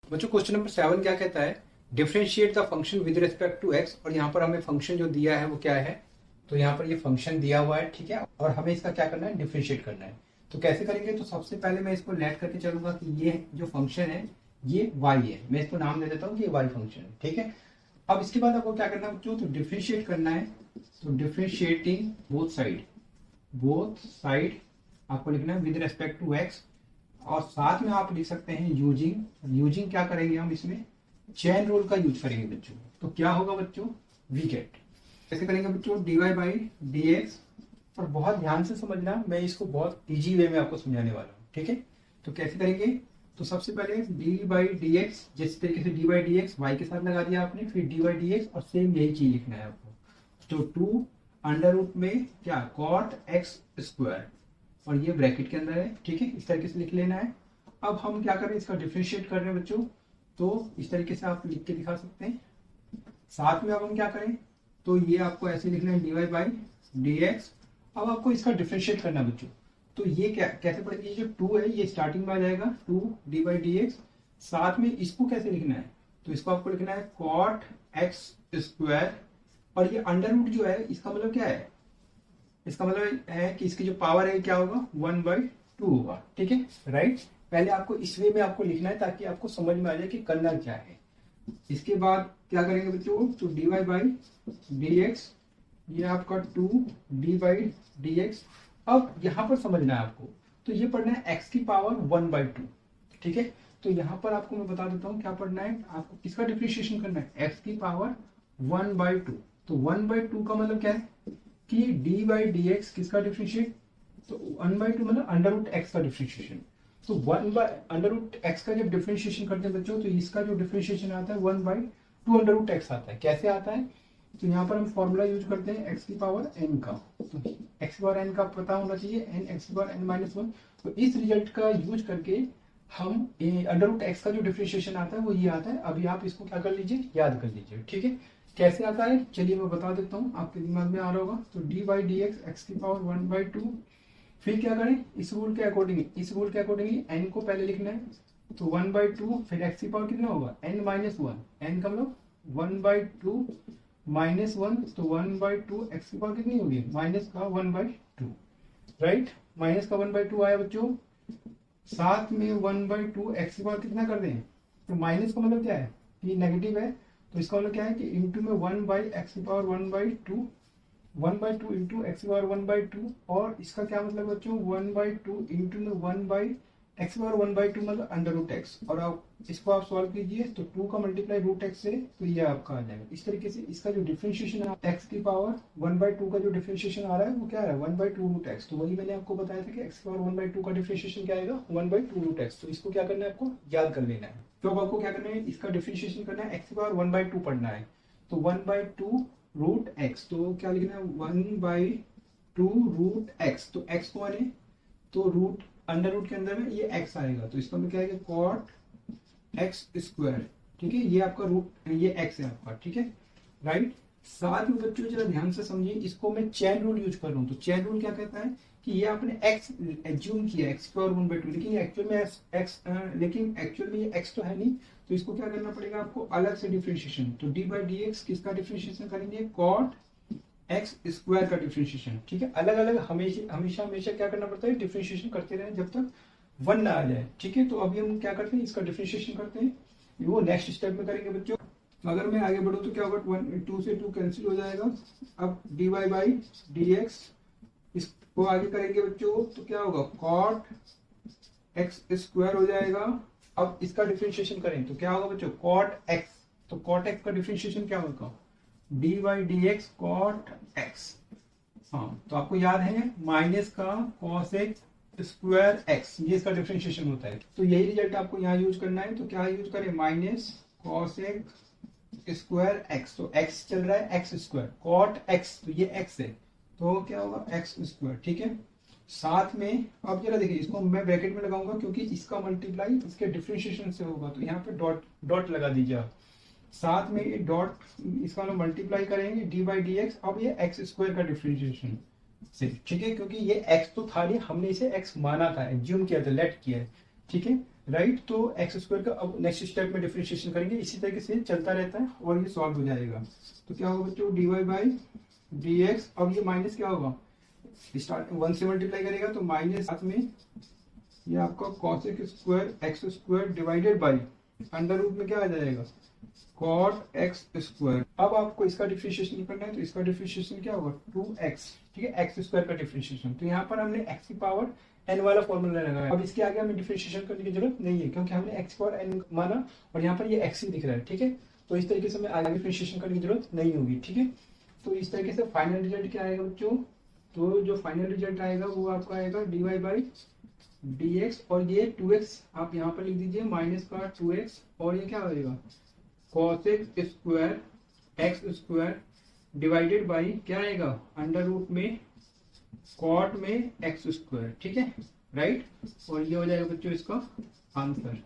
बच्चों question number 7 क्या कहता है, differentiate the function with respect to X. और यहाँ पर हमें फंक्शन जो दिया है वो क्या है, तो यहाँ पर ये फंक्शन दिया हुआ है, ठीक है। और हमें इसका क्या करना है, डिफरेंशिएट करना है। तो कैसे करेंगे, तो सबसे पहले मैं इसको लेट करके चलूंगा कि ये जो फंक्शन है ये y है, मैं इसको नाम दे देता हूँ कि ये y फंक्शन है, ठीक है। अब इसके बाद आपको क्या करना है बच्चों, तो डिफरेंशिएट करना है। तो डिफरेंशिएटिंग बोथ साइड आपको लिखना है विद रेस्पेक्ट टू एक्स। और साथ में आप लिख सकते हैं यूजिंग क्या करेंगे हम इसमें, चेन रूल का यूज करेंगे बच्चों। तो क्या होगा बच्चों, वी गेट, कैसे करेंगे बच्चों, D Y by D X. और बहुत ध्यान से समझना, मैं इसको बहुत इजी वे में आपको समझाने वाला हूँ, ठीक है। तो कैसे करेंगे, तो सबसे पहले डी बाई डी एक्स, जिस तरीके से D by D X Y के साथ लगा दिया आपने, फिर डी बाई डी एक्स और सेम यही चीज लिखना है आपको। तो 2 अंडर रूट में क्या, कॉट एक्स स्क्वायर, और ये ब्रैकेट के अंदर है, ठीक है। इस तरीके से लिख लेना है। अब हम क्या करें, इसका डिफरेंशिएट कर रहे हैं बच्चों, तो इस तरीके से आप लिख के दिखा सकते हैं। साथ में अब हम क्या करें, तो ये आपको ऐसे लिखना है D Y by D X. अब आपको इसका डिफरेंशिएट करना है बच्चों। तो ये क्या कैसे पड़ेगा, ये जो 2 है ये स्टार्टिंग में आ जाएगा 2 डी बाई डी एक्स। साथ में इसको कैसे लिखना है, तो इसको आपको लिखना है कॉट एक्स स्क्वायर। और ये अंडर रूट जो है इसका मतलब क्या है, इसका मतलब है कि इसकी जो पावर है क्या होगा, 1/2 होगा, ठीक है, राइट। पहले आपको इस वे में आपको लिखना है ताकि आपको समझ में आ जाए कि करना क्या है। इसके बाद क्या करेंगे बच्चों, तो D Y by D X, ये आपका 2 डी बाई डी एक्स। अब यहां पर समझना है आपको, तो ये पढ़ना है एक्स की पावर 1/2, ठीक है। तो यहां पर आपको मैं बता देता हूं क्या पढ़ना है आपको, किसका डिफरेंशिएशन करना है, एक्स की पावर 1/2। तो 1/2 का मतलब क्या है कि डी बाई डी एक्स किसका डिफरेंशिएट, तो 1/2 मतलब अंडर रूट एक्स का डिफरेंशिएशन। तो 1/अंडर रूट एक्स का जब डिफरेंशिएशन करते हैं बच्चों, तो इसका जो डिफरेंशिएशन आता है 1/2 अंडर रूट एक्स आता है। कैसे आता है, तो यहाँ पर हम फॉर्मूला यूज करते हैं एक्स की पावर एन का। तो एक्स की पावर एन का पता होना चाहिए, एन एक्स की पावर n-1। तो इस रिजल्ट का यूज करके हम अंडर रूट एक्स का जो डिफरेंशिएशन आता है वो ये आता है। अभी आप इसको क्या कर लीजिए, याद कर लीजिए, ठीक है। कैसे आता है चलिए मैं बता देता हूँ, आपके दिमाग में आ रहा होगा। तो D by D x, x की पावर 1/2। फिर क्या करें, इस रूल के अकॉर्डिंगली एन को पहले लिखना है। तो 1/2, फिर एक्स की पावर कितना होगा, n-1। एन का मतलब 1/2 -1, तो 1/2 एक्स की पावर कितनी होगी, माइनस का 1/2, राइट। माइनस का 1/2 आया बच्चों। साथ में 1/2 एक्स की पावर कितना कर दें, तो माइनस का मतलब क्या है कि नेगेटिव है, तो इसका मतलब क्या है कि इंटू में 1/x की पावर 1/2, 1/2 इंटू एक्स की पावर 1/2। और इसका क्या मतलब बच्चों, 1/2 इंटू में 1/x की पावर 1/2 मतलब अंडर रूट एक्स। और आप इसको आप सॉल्व कीजिए, तो 2 का मल्टीप्लाई रूट एक्स से, तो ये आपका आ जाएगा। इस तरीके से इसका जो डिफरेंशिएशन है एक्स की पावर 1/2 का जो डिफरेंशिएशन आ रहा है वो क्या है, 1/2 रूट एक्स। तो वही मैंने आपको बताया था कि एक्स की पावर 1/2 का डिफरेंशिएशन क्या आएगा, 1/2 रूट एक्स। तो इसको क्या करना है, आपको याद कर लेना है। तो अब आपको क्या करना है, इसका डिफरेंशिएशन करना है, एक्स की पावर 1/2 पढ़ना है। तो 1/2 रूट एक्स, तो क्या लिखना है, 1/2 रूट एक्स। तो एक्स कौन है, तो रूट अंडर रूट के अंदर में ये एक्स आएगा, तो इसका मतलब क्या है, कॉट एक्स स्क्वायर, ठीक है। ये आपका रूट, ये एक्स है आपका, ठीक है, राइट। साथ में बच्चों जरा ध्यान से समझिए, इसको मैं चेन रूल यूज कर रहा हूँ। तो चेन रूल क्या कहता है कि ये आपने एक्स एज्यूम किया, एक्स की पावर 1/2, लेकिन एक्चुअल में ये एक्स तो है नहीं। तो इसको क्या करना पड़ेगा आपको, अलग से डिफरेंशिएशन। तो डी बाई डी एक्स किसका डिफरेंशिएशन करेंगे, कॉट एक्स स्क्वायर का डिफरेंशिएशन, ठीक है। अलग अलग हमेशा क्या करना पड़ता है, डिफरेंशिएशन करते रहे जब तक 1 ना आ जाए, ठीक है। तो अभी हम क्या करते हैं, इसका डिफरेंशिएशन करते हैं, वो नेक्स्ट स्टेप में करेंगे बच्चों। तो अगर मैं आगे बढ़ूँ तो क्या होगा, 2 से 2 कैंसिल हो जाएगा। अब D Y by D X, इसको आगे करेंगे बच्चों, तो क्या होगा, कॉट एक्स स्क्वायर हो जाएगा। अब इसका डिफरेंशिएशन करें तो क्या होगा बच्चों, कॉट एक्स। तो कॉट एक्स का डिफरेंशिएशन क्या होगा, D by D X cot X. हाँ, तो आपको याद है माइनस का कॉस एक्स स्क्वायर एक्स, ये इसका डिफरेंशिएशन होता है। तो यही रिजल्ट आपको यहाँ यूज करना है। तो क्या यूज करें, minus cos x square x. तो एक्स चल रहा है, एक्स स्क्वायर कॉट एक्स, तो ये एक्स है, तो क्या होगा एक्स स्क्वायर, ठीक है। साथ में अब जरा देखिए, इसको मैं ब्रैकेट में लगाऊंगा क्योंकि इसका मल्टीप्लाई इसके डिफरेंशिएशन से होगा। तो यहाँ पे डॉट लगा दीजिए आप। साथ में ये डॉट, इसका हम मल्टीप्लाई करेंगे डी बाई डी एक्स। अब ये एक्स स्क्वायर का डिफरेंशिएशन से, ठीक है, क्योंकि ये एक्स तो था नहीं, हमने इसे एक्स माना था, एज्यूम किया था, लेट किया है, ठीक है, राइट। तो एक्स स्क्वायर का अब नेक्स्ट स्टेप में डिफरेंशिएशन करेंगे, इसी तरीके से चलता रहता है और ये सॉल्व हो जाएगा। तो क्या होगा बच्चों, dy बाई डी एक्स। अब ये माइनस क्या होगा, स्टार्ट 1 से मल्टीप्लाई करेगा तो माइनस साथ में ये आपका cosec square X square divided by under root में क्या आ जाएगा, कॉट एक्स स्क्वायर। अब आपको इसका डिफरेंशिएशन करना है, तो इसका डिफरेंशिएशन क्या होगा 2x, ठीक है, एक्स स्क्वायर का डिफरेंशिएशन। तो यहाँ पर हमने x की पावर n वाला फॉर्मूला लगाया। अब इसके आगे हमें डिफरेंशिएशन करने की जरूरत नहीं है क्योंकि हमने x की पावर n माना और यहाँ पर ये x ही दिख रहा है, ठीक है। तो इस तरीके से हमें आगे डिफरेंशिएशन करने की जरूरत नहीं होगी, ठीक है। तो इस तरीके से फाइनल रिजल्ट क्या आएगा बच्चों, तो जो फाइनल रिजल्ट आएगा वो आपका आएगा dy बाई डी एक्स, और ये 2x आप यहाँ पर लिख दीजिए माइनस का 2x, और ये क्या होगा cosec square X square divided by क्या आएगा अंडर रूट में कॉट में एक्स स्क्वायर, ठीक है, राइट। और ये हो जाएगा बच्चों इसका आंसर।